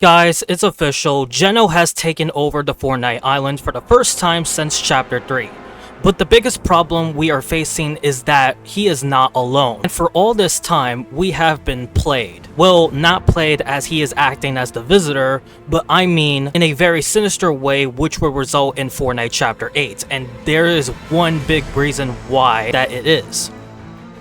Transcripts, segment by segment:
Guys, it's official, Geno has taken over the Fortnite island for the first time since Chapter 3. But the biggest problem we are facing is that he is not alone. And for all this time, we have been played. Well, not played as he is acting as the visitor, but I mean in a very sinister way which will result in Fortnite Chapter 8. And there is one big reason why that it is.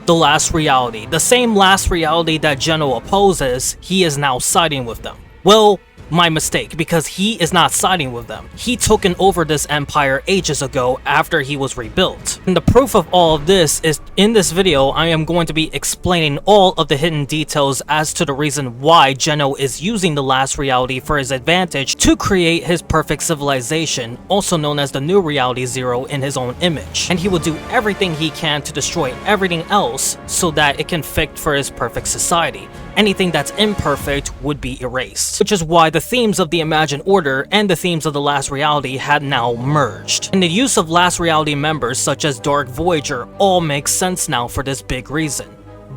The last reality. The same last reality that Geno opposes, he is now siding with them. Well, my mistake, because he is not siding with them. He took over this empire ages ago after he was rebuilt. And the proof of all of this is in this video, I am going to be explaining all of the hidden details as to the reason why Geno is using the last reality for his advantage to create his perfect civilization, also known as the new reality zero in his own image. And he will do everything he can to destroy everything else so that it can fit for his perfect society. Anything that's imperfect would be erased. Which is why the themes of the Imagined Order and the themes of the Last Reality had now merged. And the use of Last Reality members such as Dark Voyager all makes sense now for this big reason.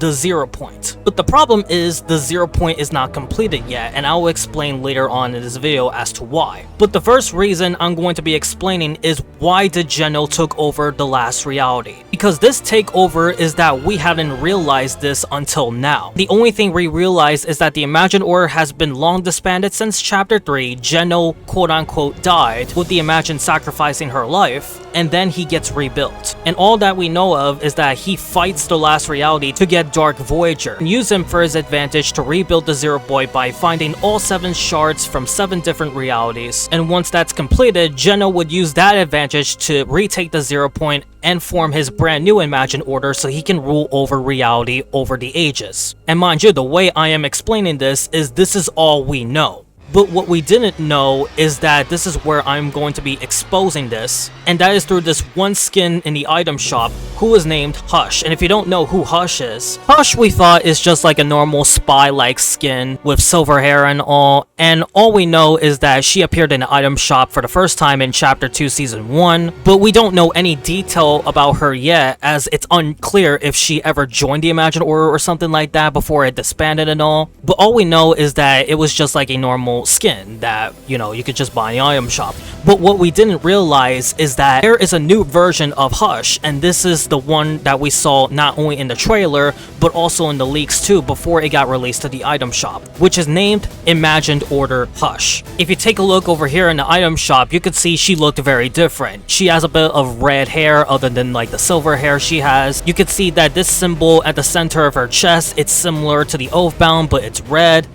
The 0 point. But the problem is the 0 point is not completed yet, and I will explain later on in this video as to why. But the first reason I'm going to be explaining is why did Geno took over the last reality. Because this takeover is that we hadn't realized this until now. The only thing we realize is that the Imagined Order has been long disbanded since Chapter 3. Geno quote-unquote died, with the Imagined sacrificing her life, and then he gets rebuilt. And all that we know of is that he fights the last reality to get Dark Voyager and use him for his advantage to rebuild the 0 point by finding all 7 shards from 7 different realities. And once that's completed, Geno would use that advantage to retake the 0 point and form his brand new Imagined Order so he can rule over reality over the ages. And mind you, the way I am explaining this is all we know. But what we didn't know is that this is where I'm going to be exposing this, and that is through this one skin in the item shop who is named Hush. And if you don't know who Hush is, Hush we thought is just like a normal spy-like skin with silver hair and all we know is that she appeared in the item shop for the first time in Chapter 2 Season 1, but we don't know any detail about her yet, as it's unclear if she ever joined the Imagined Order or something like that before it disbanded and all. But all we know is that it was just like a normal skin that, you know, you could just buy in the item shop. But what we didn't realize is that there is a new version of Hush, and this is the one that we saw not only in the trailer but also in the leaks too before it got released to the item shop, which is named Imagined Order Hush. If you take a look over here in the item shop, you could see she looked very different. She has a bit of red hair other than like the silver hair she has. You could see that this symbol at the center of her chest, it's similar to the Oathbound, but it's red.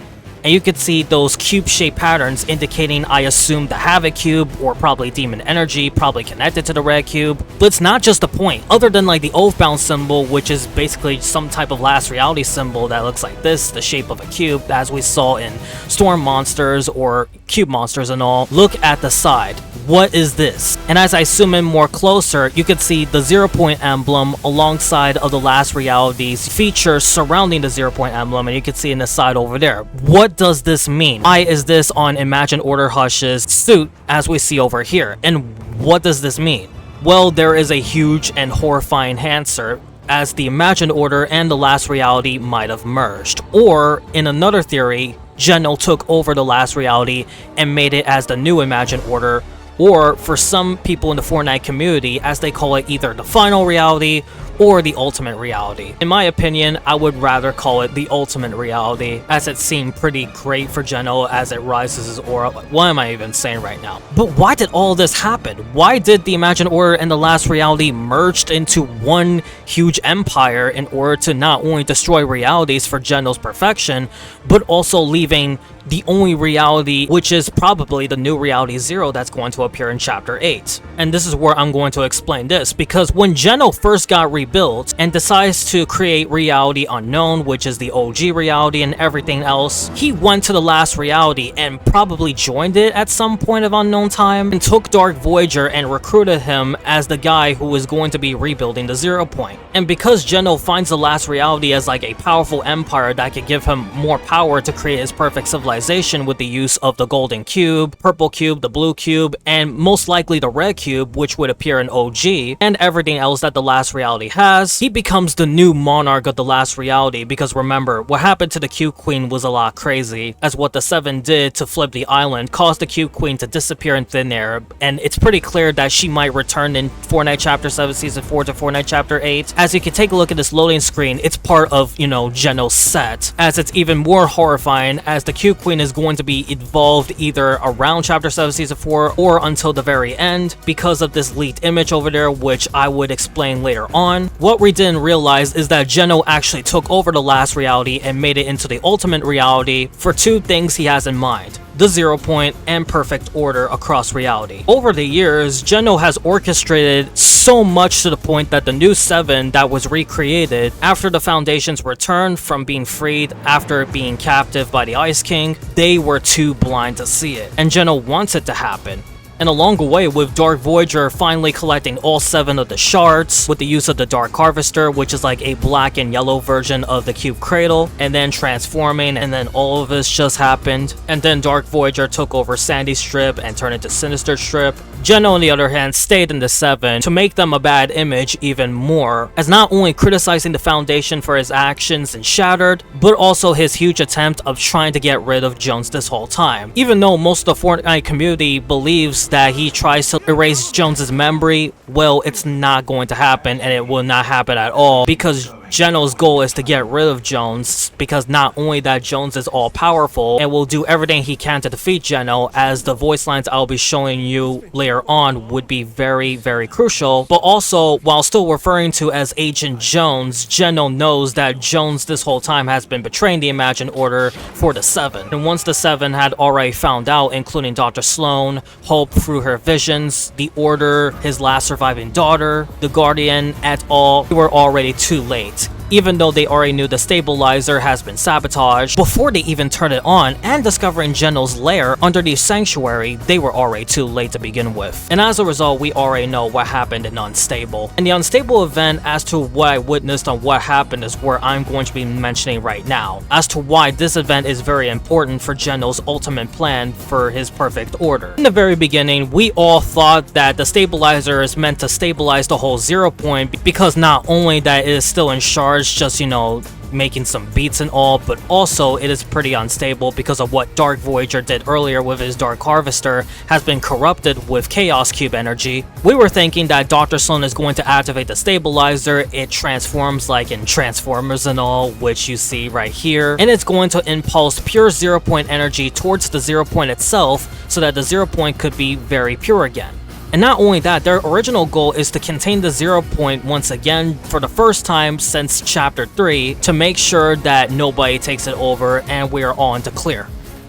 And you could see those cube-shaped patterns indicating, I assume, the Havoc Cube, or probably Demon Energy, probably connected to the Red Cube. But it's not just the point. Other than like the Oathbound symbol, which is basically some type of last reality symbol that looks like this, the shape of a cube, as we saw in Storm Monsters or Cube Monsters and all. Look at the side. What is this? And as I zoom in more closer, you can see the 0 point emblem alongside of the last reality's features surrounding the 0 point emblem, and you can see in the side over there. What does this mean? Why is this on Imagined Order Hush's suit as we see over here? And what does this mean? Well, there is a huge and horrifying answer, as the Imagined Order and the last reality might have merged. Or, in another theory, Geno took over the last reality and made it as the new Imagined Order, or for some people in the Fortnite community, as they call it, either the final reality or the ultimate reality. In my opinion, I would rather call it the ultimate reality, as it seemed pretty great for Geno as it rises his aura. What am I even saying right now? But why did all this happen? Why did the Imagined Order and the last reality merged into one huge empire in order to not only destroy realities for Geno's perfection, but also leaving the only reality, which is probably the new reality 0 that's going to appear in Chapter 8. And this is where I'm going to explain this, because when Geno first got rebuilt and decides to create Reality Unknown, which is the OG reality and everything else, he went to the last reality and probably joined it at some point of unknown time and took Dark Voyager and recruited him as the guy who was going to be rebuilding the 0 point. And because Geno finds the last reality as like a powerful empire that could give him more power to create his perfect civilization, stabilization with the use of the golden cube, purple cube, the blue cube, and most likely the red cube, which would appear in OG, and everything else that the last reality has, he becomes the new monarch of the last reality. Because remember, what happened to the Cube Queen was a lot crazy, as what the 7 did to flip the island caused the Cube Queen to disappear in thin air, and it's pretty clear that she might return in Fortnite Chapter 7 Season 4 to Fortnite Chapter 8. As you can take a look at this loading screen, it's part of, you know, Geno's set, as it's even more horrifying as the Cube Queen is going to be involved either around Chapter 7 Season 4 or until the very end because of this leaked image over there, which I would explain later on. What we didn't realize is that Geno actually took over the last reality and made it into the ultimate reality for two things he has in mind: the 0 point and perfect order across reality. Over the years, Geno has orchestrated so much to the point that the new 7 that was recreated after the Foundation's return from being freed after being captive by the Ice King, they were too blind to see it, and Geno wants it to happen. And along the way, with Dark Voyager finally collecting all 7 of the shards with the use of the Dark Harvester, which is like a black and yellow version of the Cube Cradle, and then transforming, and then all of this just happened. And then Dark Voyager took over Sandy Strip and turned into Sinister Strip. Geno, on the other hand, stayed in the 7 to make them a bad image even more, as not only criticizing the Foundation for his actions in Shattered, but also his huge attempt of trying to get rid of Jones this whole time. Even though most of the Fortnite community believes that he tries to erase Jones's memory, well, it's not going to happen, and it will not happen at all, because Geno's goal is to get rid of Jones, because not only that Jones is all powerful and will do everything he can to defeat Geno, as the voice lines I'll be showing you later on would be very, very crucial, but also while still referring to as Agent Jones, Geno knows that Jones this whole time has been betraying the Imagined Order for the 7. And once the 7 had already found out, including Dr. Sloan, Hope through her visions, the Order, his last surviving daughter, the Guardian, et al., they were already too late. Even though they already knew the stabilizer has been sabotaged, before they even turned it on and discovering Geno's lair under the sanctuary, they were already too late to begin with. And as a result, we already know what happened in Unstable. And the Unstable event, as to what I witnessed on what happened, is where I'm going to be mentioning right now, as to why this event is very important for Geno's ultimate plan for his perfect order. In the very beginning, we all thought that the stabilizer is meant to stabilize the whole 0 point, because not only that it is still in charge, just, you know, making some beats and all, but also it is pretty unstable because of what Dark Voyager did earlier with his Dark Harvester has been corrupted with Chaos Cube energy. We were thinking that Dr. Sloan is going to activate the stabilizer, it transforms like in Transformers and all, which you see right here, and it's going to impulse pure 0 point energy towards the 0 point itself so that the 0 point could be very pure again. And not only that, their original goal is to contain the 0 point once again for the first time since Chapter 3 to make sure that nobody takes it over and we are all into clear.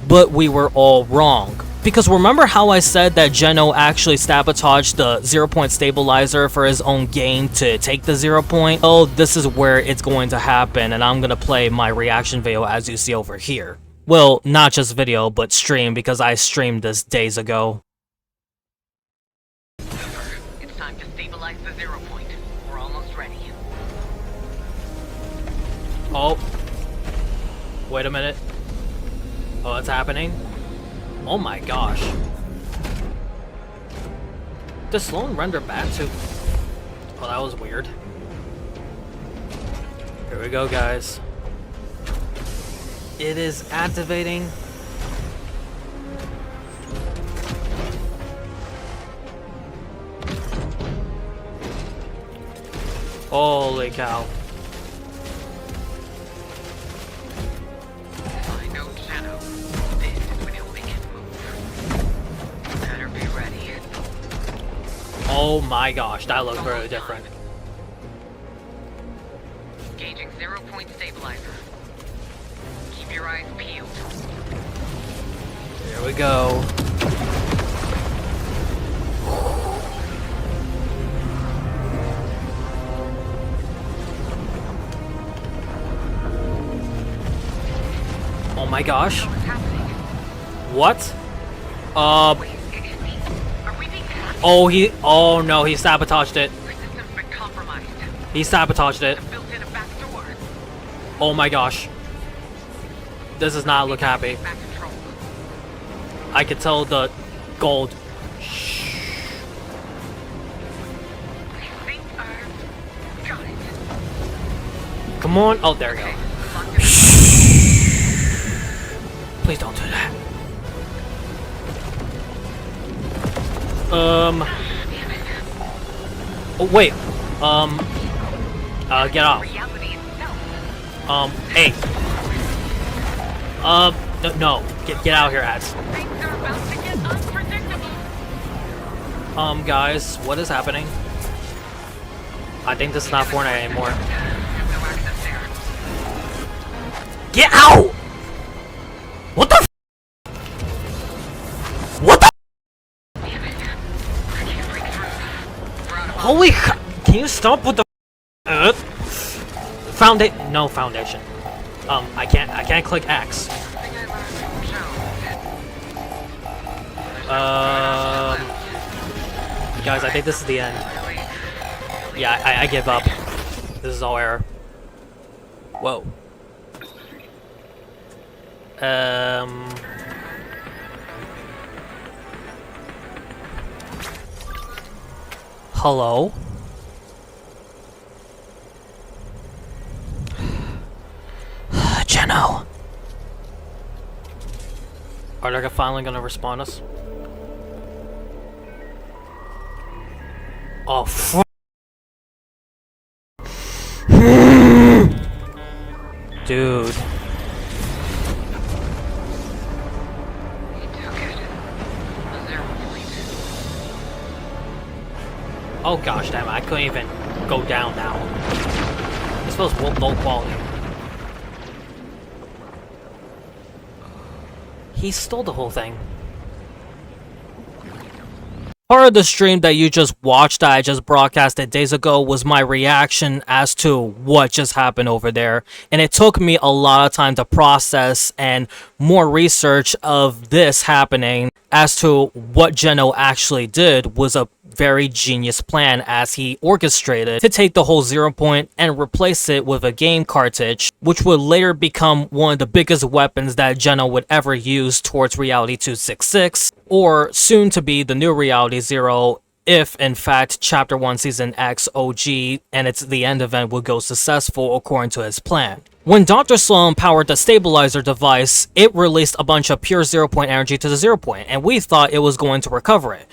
But we were all wrong. Because remember how I said that Geno actually sabotaged the 0 point stabilizer for his own gain to take the 0 point? Oh, this is where it's going to happen, and I'm gonna play my reaction video as you see over here. Well, not just video, but stream, because I streamed this days ago. The 0 point. We're almost ready. Oh. Wait a minute. Oh, it's happening? Oh my gosh. Does Sloan render back to... Oh, that was weird. Here we go, guys. It is activating. Holy cow. I know Geno. This is when he'll make his move. Better be ready. Oh my gosh, that looks very different. Engaging 0 point stabilizer. Keep your eyes peeled. Here we go. Oh my gosh. What? Are we being hacked? Oh no, he sabotaged it. Our system's been compromised. He sabotaged it. Built in a back door. Oh my gosh. This does not look happy. Back control. I could tell the gold. We think got it. Come on. Oh, there we go. Okay, lock it in. Please don't do that. Oh, wait. Get off. Reality itself. Hey. No. Get out of here, ads. Things are about to get unpredictable. Guys, what is happening? I think this is not Fortnite anymore. No access there. Get out! What the f? What the f? Damn it. I can't break through. We're out of Holy c- Can you stop with the no foundation. I can't click X. something I learned from Joe. Guys, I think this is the end. Really? Yeah, I give up. This is all error. Whoa. Hello? Jeno. Are they finally gonna respond us? Oh, dude. He took it. Was there a point? Oh gosh, damn! I couldn't even go down now. This feels low quality. He stole the whole thing. Part of the stream that you just watched that I just broadcasted days ago was my reaction as to what just happened over there. And it took me a lot of time to process and more research of this happening as to what Jeno actually did was a very genius plan as he orchestrated to take the whole 0 point and replace it with a game cartridge, which would later become one of the biggest weapons that Jeno would ever use towards Reality 266, or soon to be the new Reality 0 if in fact Chapter 1 Season X OG and its the end event would go successful according to his plan. When Dr. Sloan powered the stabilizer device, it released a bunch of pure 0 point energy to the 0 point, and we thought it was going to recover it.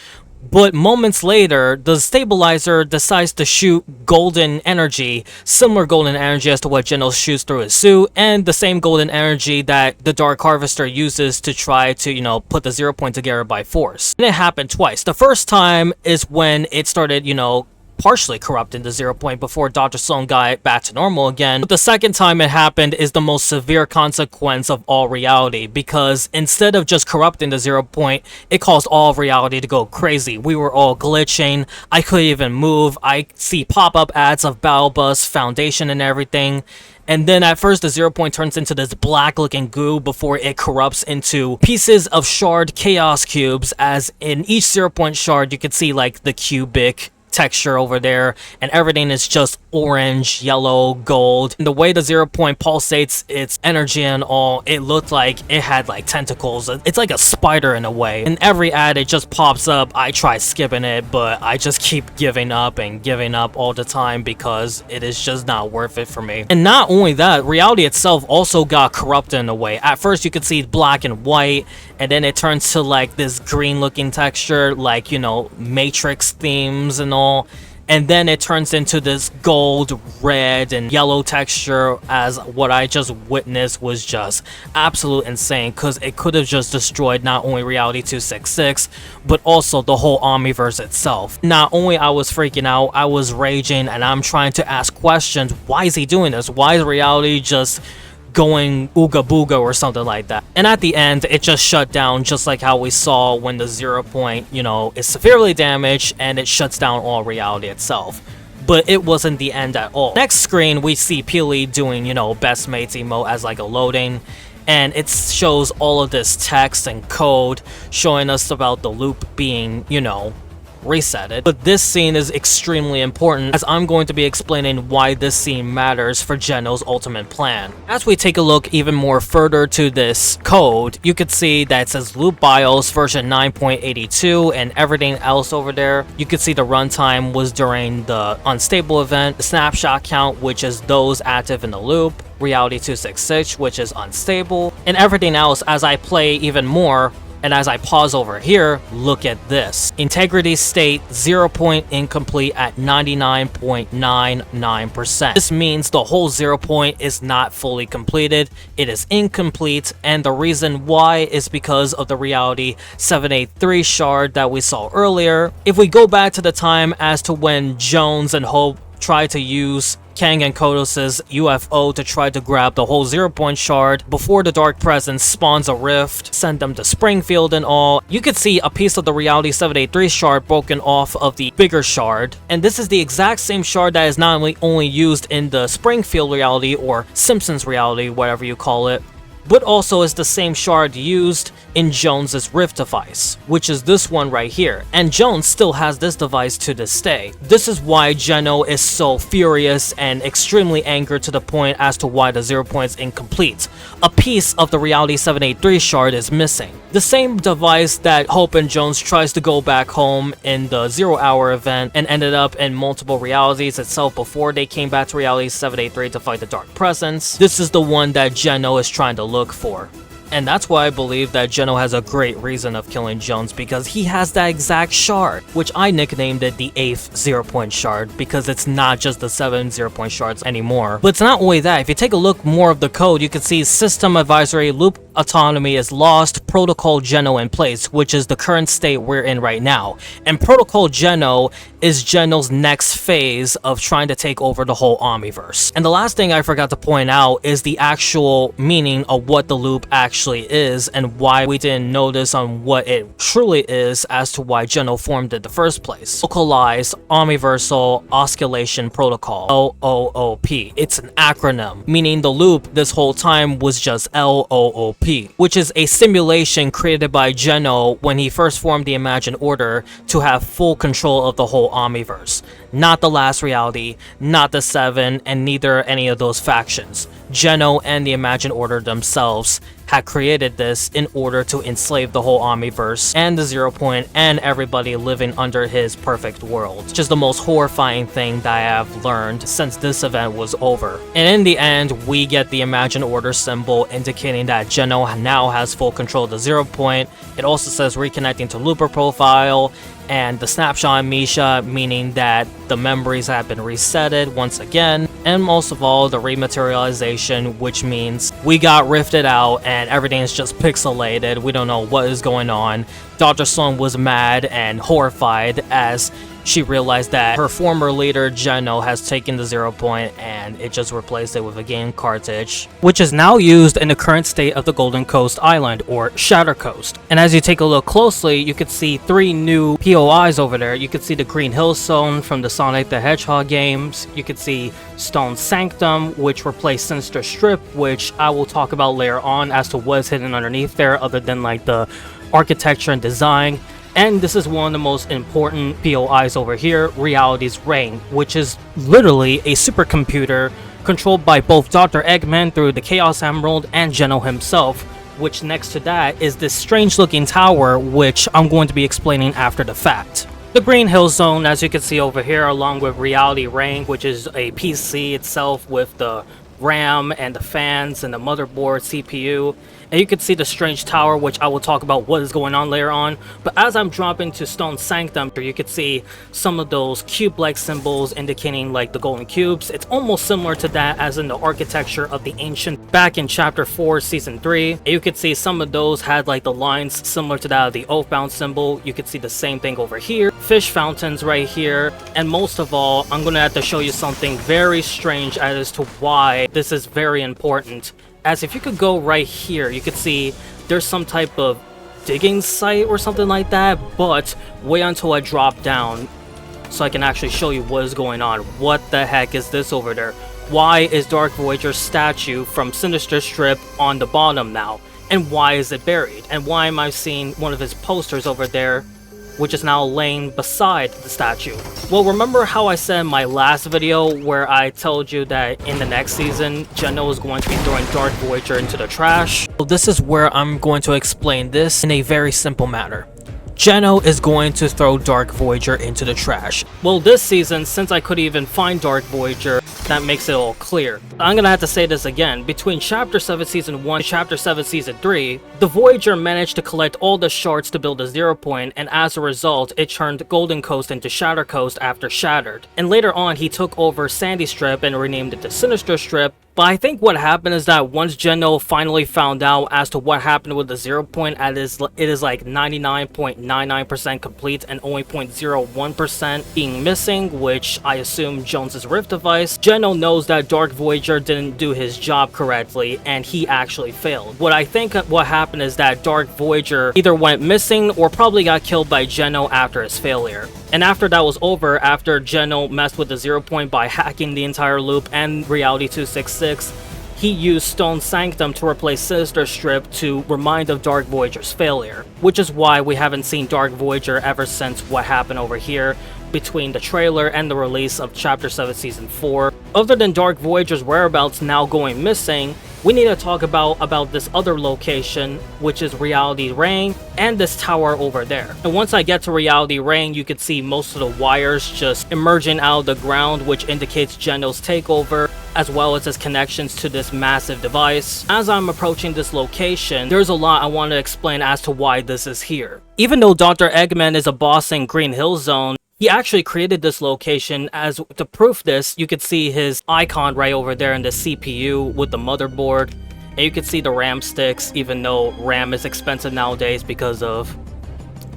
But moments later, the stabilizer decides to shoot golden energy, similar golden energy as to what Jeno shoots through his suit, and the same golden energy that the Dark Harvester uses to try to, put the 0 point together by force. And it happened twice. The first time is when it started, partially corrupting the 0 point before Dr. Sloan got back to normal again. But the second time it happened is the most severe consequence of all reality, because instead of just corrupting the 0 point, it caused all of reality to go crazy. We were all glitching. I couldn't even move. I see pop-up ads of Battle Bus, Foundation, and everything. And then at first the 0 point turns into this black looking goo before it corrupts into pieces of shard chaos cubes, as in each 0 point shard you can see like the cubic texture over there, and everything is just orange, yellow, gold. And the way the 0 point pulsates its energy and all, it looked like it had like tentacles. It's like a spider in a way. In every ad it just pops up. I try skipping it, but I just keep giving up and giving up all the time because it is just not worth it for me. And not only that, reality itself also got corrupted in a way. At first you could see black and white, and then it turns to like this green looking texture, like Matrix themes and all, and then it turns into this gold, red, and yellow texture, as what I just witnessed was just absolute insane, because it could have just destroyed not only Reality 266 but also the whole Omniverse itself. Not only I was freaking out, I was raging, and I'm trying to ask questions. Why is he doing this? Why is reality just going ooga booga or something like that? And at the end it just shut down, just like how we saw when the 0 point is severely damaged and it shuts down all reality itself. But it wasn't the end at all. Next screen we see Peely doing best mates emote as like a loading, and it shows all of this text and code showing us about the loop being reset it. But this scene is extremely important, as I'm going to be explaining why this scene matters for Geno's ultimate plan. As we take a look even more further to this code, you could see that it says loop BIOS version 9.82 and everything else over there. You could see the runtime was during the unstable event, the snapshot count, which is those active in the loop, reality 266, which is unstable, and everything else. As I play even more, and as I pause over here, look at this. Integrity state 0 point incomplete at 99.99%. This means the whole 0 point is not fully completed. It is incomplete, and the reason why is because of the reality 783 shard that we saw earlier. If we go back to the time as to when Jones and Hope tried to use Kang and Kodos's UFO to try to grab the whole 0 point shard before the Dark Presence spawns a rift, send them to Springfield and all, you could see a piece of the reality 783 shard broken off of the bigger shard, and this is the exact same shard that is not only used in the Springfield reality or Simpsons reality, whatever you call it, but also is the same shard used in Jones's Rift device, which is this one right here, and Jones still has this device to this day. This is why Geno is so furious and extremely angered to the point as to why the 0 point is incomplete. A piece of the reality 783 shard is missing. The same device that Hope and Jones tries to go back home in the 0 hour event and ended up in multiple realities itself before they came back to reality 783 to fight the Dark Presence. This is the one that Geno is trying to look for. And that's why I believe that Geno has a great reason of killing Jones, because he has that exact shard, which I nicknamed it the 8th 0 point shard, because it's not just the 7 0 point shards anymore. But it's not only that. If you take a look more of the code, you can see system advisory loop autonomy is lost, protocol Geno in place, which is the current state we're in right now. And protocol Geno is Geno's next phase of trying to take over the whole Omniverse. And the last thing I forgot to point out is the actual meaning of what the loop actually is and why we didn't notice on what it truly is as to why Geno formed it in the first place. Localized Omniversal Oscillation Protocol, LOOP. It's an acronym, meaning the loop this whole time was just LOOP, which is a simulation created by Geno when he first formed the Imagined Order to have full control of the whole Omniverse. Not the last reality, not the 7, and neither any of those factions. Geno and the Imagined Order themselves had created this in order to enslave the whole Omniverse and the 0 point and everybody living under his perfect world. Which is the most horrifying thing that I have learned since this event was over. And in the end, we get the Imagined Order symbol indicating that Geno now has full control of the 0 point. It also says reconnecting to Looper profile, and the snapshot amnesia, meaning that the memories have been resetted once again, and most of all the rematerialization, which means we got rifted out and everything is just pixelated. We don't know what is going on. Dr. Sloan was mad and horrified as she realized that her former leader Geno has taken the 0 point and it just replaced it with a game cartridge, which is now used in the current state of the Golden Coast Island, or Shatter Coast. And as you take a look closely, you could see 3 new POIs over there. You could see the Green Hill Stone from the Sonic the Hedgehog games. You could see Stone Sanctum, which replaced Sinister Strip, which I will talk about later on as to what is hidden underneath there other than like the architecture and design. And this is one of the most important POIs over here, Reality's Reign, which is literally a supercomputer controlled by both Dr. Eggman through the Chaos Emerald and Geno himself, which next to that is this strange looking tower, which I'm going to be explaining after the fact. The Green Hill Zone, as you can see over here, along with Reality Reign, which is a PC itself with the RAM and the fans and the motherboard CPU. And you can see the strange tower, which I will talk about what is going on later on. But as I'm dropping to Stone Sanctum, you can see some of those cube-like symbols indicating like the golden cubes. It's almost similar to that as in the architecture of the ancient back in chapter 4 season 3. And you can see some of those had like the lines similar to that of the Oathbound symbol. You can see the same thing over here. Fish fountains right here. And most of all, I'm gonna have to show you something very strange as to why this is very important. As if you could go right here, you could see there's some type of digging site or something like that, but wait until I drop down so I can actually show you what is going on. What the heck is this over there? Why is Dark Voyager's statue from Sinister Strip on the bottom now? And why is it buried? And why am I seeing one of his posters over there which is now laying beside the statue. Well, remember how I said in my last video where I told you that in the next season, Geno is going to be throwing Dark Voyager into the trash? Well, this is where I'm going to explain this in a very simple manner. Geno is going to throw Dark Voyager into the trash. Well, this season, since I couldn't even find Dark Voyager, that makes it all clear. I'm gonna have to say this again. Between Chapter 7 Season 1 and Chapter 7 Season 3, the Voyager managed to collect all the shards to build a 0 point, and as a result, it turned Golden Coast into Shatter Coast after Shattered. And later on, he took over Sandy Strip and renamed it to Sinister Strip. But I think what happened is that once Geno finally found out as to what happened with the 0 point, it is like 99.99% complete and only 0.01% being missing, which I assume Jones's Rift device, Geno knows that Dark Voyager didn't do his job correctly and he actually failed. What I think what happened is that Dark Voyager either went missing or probably got killed by Geno after his failure. And after that was over, after Geno messed with the 0 point by hacking the entire loop and Reality 266, he used Stone Sanctum to replace Sinister Strip to remind of Dark Voyager's failure, which is why we haven't seen Dark Voyager ever since what happened over here between the trailer and the release of Chapter 7 Season 4. Other than Dark Voyager's whereabouts now going missing, we need to talk about this other location, which is Reality Ring, and this tower over there. And once I get to Reality Ring, you can see most of the wires just emerging out of the ground, which indicates Geno's takeover, as well as his connections to this massive device. As I'm approaching this location, there's a lot I want to explain as to why this is here. Even though Dr. Eggman is a boss in Green Hill Zone, he actually created this location. As to prove this, you could see his icon right over there in the CPU with the motherboard. And you can see the RAM sticks, even though RAM is expensive nowadays because of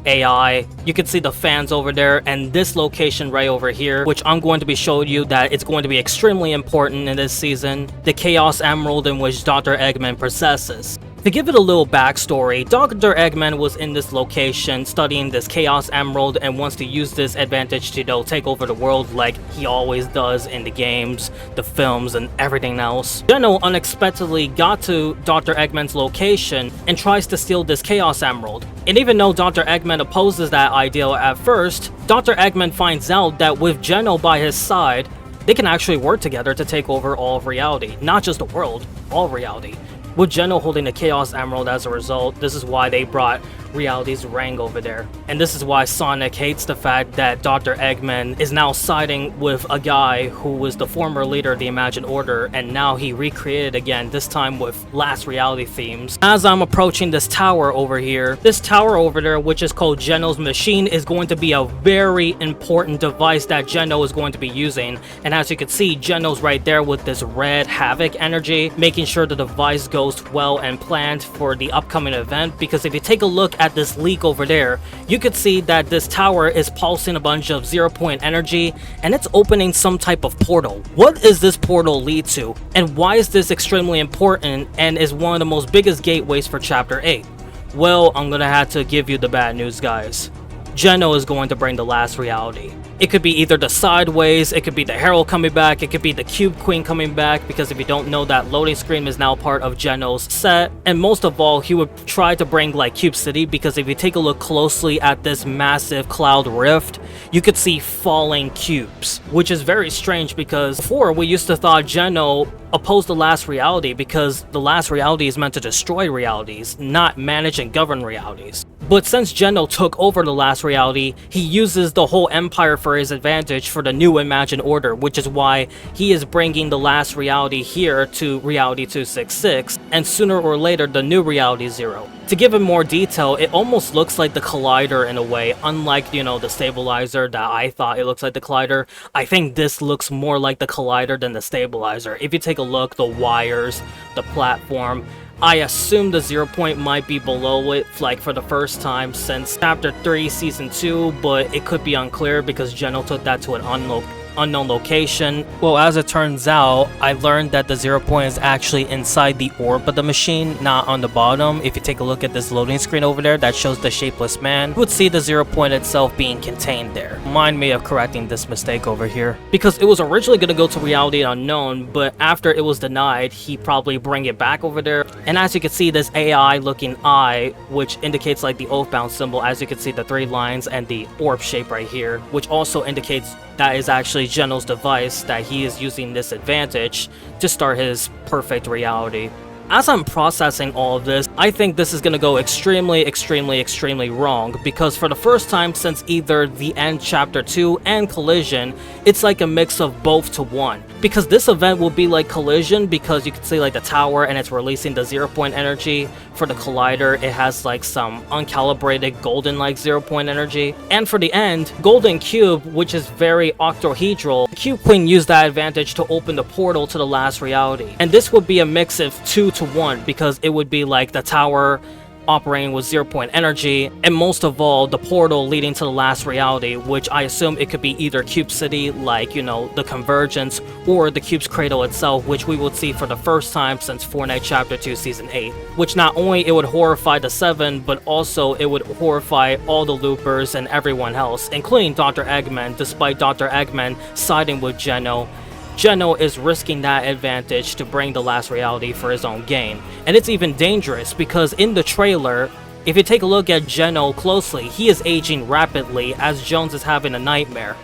AI. You can see the fans over there, and this location right over here, which I'm going to be showing you that it's going to be extremely important in this season, the Chaos Emerald in which Dr. Eggman possesses. To give it a little backstory, Dr. Eggman was in this location studying this Chaos Emerald and wants to use this advantage to, take over the world like he always does in the games, the films, and everything else. Geno unexpectedly got to Dr. Eggman's location and tries to steal this Chaos Emerald. And even though Dr. Eggman opposes that idea at first, Dr. Eggman finds out that with Geno by his side, they can actually work together to take over all of reality. Not just the world, all reality. With Geno holding the Chaos Emerald as a result, this is why they brought Reality's Ring over there. And this is why Sonic hates the fact that Dr. Eggman is now siding with a guy who was the former leader of the Imagined Order, and now he recreated again, this time with Last Reality themes. As I'm approaching this tower over here, this tower over there, which is called Geno's Machine, is going to be a very important device that Geno is going to be using. And as you can see, Geno's right there with this red Havoc energy, making sure the device goes well and planned for the upcoming event. Because if you take a look at this leak over there, you could see that this tower is pulsing a bunch of 0 point energy, and it's opening some type of portal. What is this portal lead to, and why is this extremely important and is one of the most biggest gateways for Chapter 8? Well, I'm gonna have to give you the bad news, guys. Geno is going to bring the Last Reality. It could be either the Sideways, it could be the Herald coming back, it could be the Cube Queen coming back, because if you don't know, that loading screen is now part of Geno's set. And most of all, he would try to bring like Cube City, because if you take a look closely at this massive cloud rift, you could see falling cubes, which is very strange because before we used to thought Geno opposed the Last Reality because the Last Reality is meant to destroy realities, not manage and govern realities. But since Geno took over the Last Reality, he uses the whole Empire for his advantage for the new Imagined Order, which is why he is bringing the Last Reality here to Reality 266, and sooner or later the new Reality 0. To give it more detail, it almost looks like the Collider in a way, unlike, the Stabilizer that I thought it looks like the Collider. I think this looks more like the Collider than the Stabilizer. If you take a look, the wires, the platform, I assume the 0 point might be below it, like for the first time since Chapter 3 Season 2, but it could be unclear because Geno took that to an unknown location. Well, as it turns out, I learned that the 0 point is actually inside the orb of the machine, not on the bottom. If you take a look at this loading screen over there that shows the shapeless man, you would see the 0 point itself being contained there. Remind me of correcting this mistake over here, because it was originally going to go to reality unknown, but after it was denied, he probably bring it back over there. And as you can see, this AI looking eye, which indicates like the oathbound symbol, as you can see the 3 lines and the orb shape right here, which also indicates that is actually Geno's device, that he is using this advantage to start his perfect reality. As I'm processing all of this, I think this is going to go extremely wrong, because for the first time since either the end chapter 2 and Collision, it's like a mix of both to one. Because this event will be like Collision, because you can see like the tower and it's releasing the 0 point energy. For the collider, it has like some uncalibrated golden like 0 point energy. And for the end, Golden Cube, which is very octahedral, Cube Queen used that advantage to open the portal to the last reality. And this would be a mix of 2 to 1, because it would be like the tower operating with 0 point energy, and most of all, the portal leading to the last reality, which I assume it could be either Cube City, like, you know, the Convergence, or the Cube's Cradle itself, which we would see for the first time since Fortnite Chapter 2 Season 8. Which not only it would horrify the 7, but also it would horrify all the loopers and everyone else, including Dr. Eggman, despite Dr. Eggman siding with Geno. Geno is risking that advantage to bring the last reality for his own gain. And it's even dangerous, because in the trailer, if you take a look at Geno closely, he is aging rapidly as Jones is having a nightmare.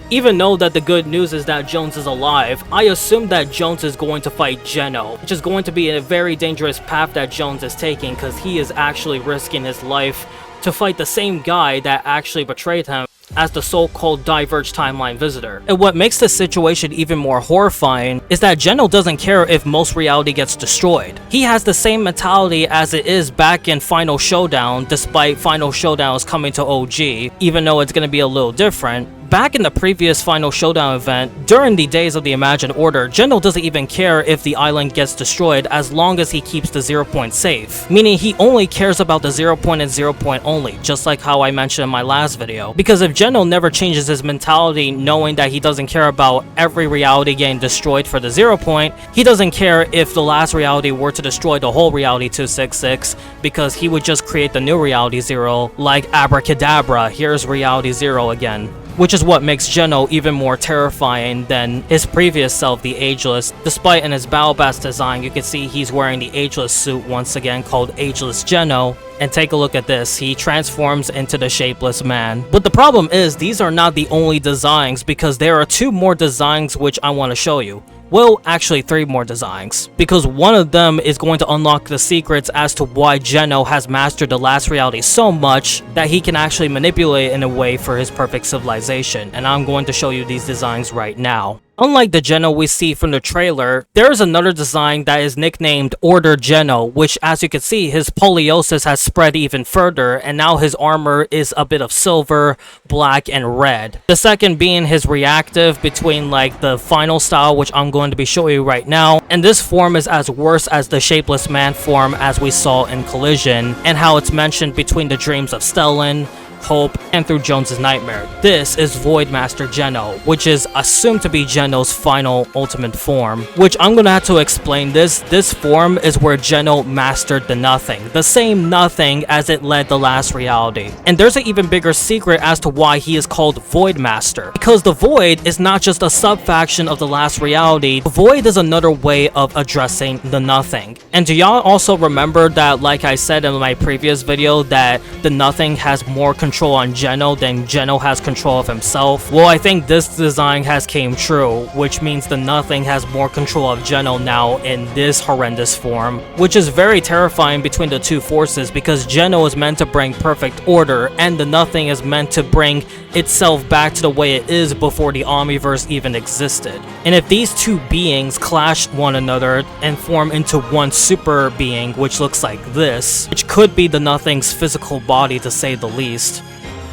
Even though that the good news is that Jones is alive, I assume that Jones is going to fight Geno, which is going to be a very dangerous path that Jones is taking, because he is actually risking his life to fight the same guy that actually betrayed him as the so-called Diverge Timeline Visitor. And what makes this situation even more horrifying is that Geno doesn't care if most reality gets destroyed. He has the same mentality as it is back in Final Showdown, despite Final Showdown's coming to OG, even though it's going to be a little different. Back in the previous Final Showdown event, during the days of the Imagined Order, Geno doesn't even care if the island gets destroyed as long as he keeps the 0 point safe. Meaning he only cares about the 0 point and 0 point only, just like how I mentioned in my last video. Because if Geno never changes his mentality knowing that he doesn't care about every reality getting destroyed for the 0 point, he doesn't care if the last reality were to destroy the whole reality 266, because he would just create the new reality 0, like abracadabra, here's reality 0 again. Which is what makes Geno even more terrifying than his previous self, the Ageless. Despite in his Battle Pass design, you can see he's wearing the Ageless suit once again, called Ageless Geno. And take a look at this, he transforms into the Shapeless Man. But the problem is, these are not the only designs, because there are 2 more designs which I want to show you. Well, actually 3 more designs, because one of them is going to unlock the secrets as to why Geno has mastered the last reality so much that he can actually manipulate in a way for his perfect civilization, and I'm going to show you these designs right now. Unlike the Geno we see from the trailer, there is another design that is nicknamed Order Geno, which, as you can see, his poliosis has spread even further, and now his armor is a bit of silver, black, and red. The second being his reactive between like the final style, which I'm going to be showing you right now, and this form is as worse as the Shapeless Man form as we saw in Collision, and how it's mentioned between the dreams of Stellan, Hope, and through Jones's nightmare. This is Voidmaster Geno, which is assumed to be Geno's final ultimate form, which I'm gonna have to explain this. This form is where Geno mastered the Nothing, the same Nothing as it led the last reality. And there's an even bigger secret as to why he is called Voidmaster, because the Void is not just a sub-faction of the last reality. The Void is another way of addressing the Nothing. And do y'all also remember that, like I said in my previous video, that the Nothing has more control on Geno than Geno has control of himself? Well, I think this design has came true, which means the Nothing has more control of Geno now in this horrendous form, which is very terrifying between the 2 forces, because Geno is meant to bring perfect order, and the Nothing is meant to bring itself back to the way it is before the Omniverse even existed. And if these 2 beings clash one another and form into one super being, which looks like this, which could be the Nothing's physical body to say the least,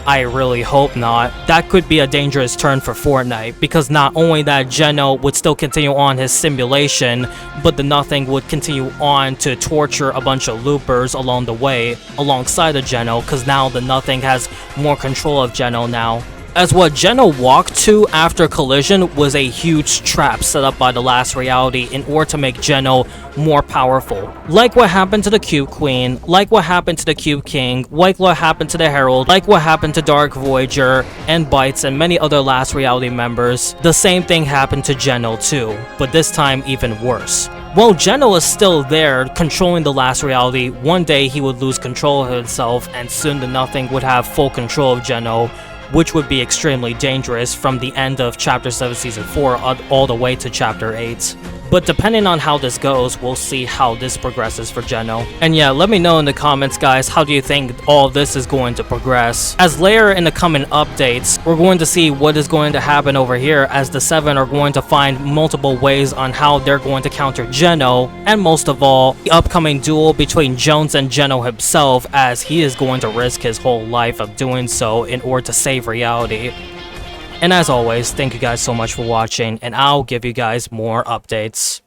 I really hope not. That could be a dangerous turn for Fortnite, because not only that Geno would still continue on his simulation, but the Nothing would continue on to torture a bunch of loopers along the way, alongside of Geno, because now the Nothing has more control of Geno now. as what Geno walked to after Collision was a huge trap set up by the last reality in order to make Geno more powerful. Like what happened to the Cube Queen, like what happened to the Cube King, like what happened to the Herald, like what happened to Dark Voyager and Bites and many other last reality members, the same thing happened to Geno too, but this time even worse. While Geno is still there, controlling the last reality, one day he would lose control of himself and soon the Nothing would have full control of Geno, which would be extremely dangerous from the end of Chapter 7 Season 4 all the way to Chapter 8. But depending on how this goes, we'll see how this progresses for Geno. And yeah, let me know in the comments, guys, how do you think all this is going to progress? As later in the coming updates, we're going to see what is going to happen over here as the Seven are going to find multiple ways on how they're going to counter Geno, and most of all, the upcoming duel between Jones and Geno himself, as he is going to risk his whole life of doing so in order to save reality. And as always, thank you guys so much for watching, and I'll give you guys more updates.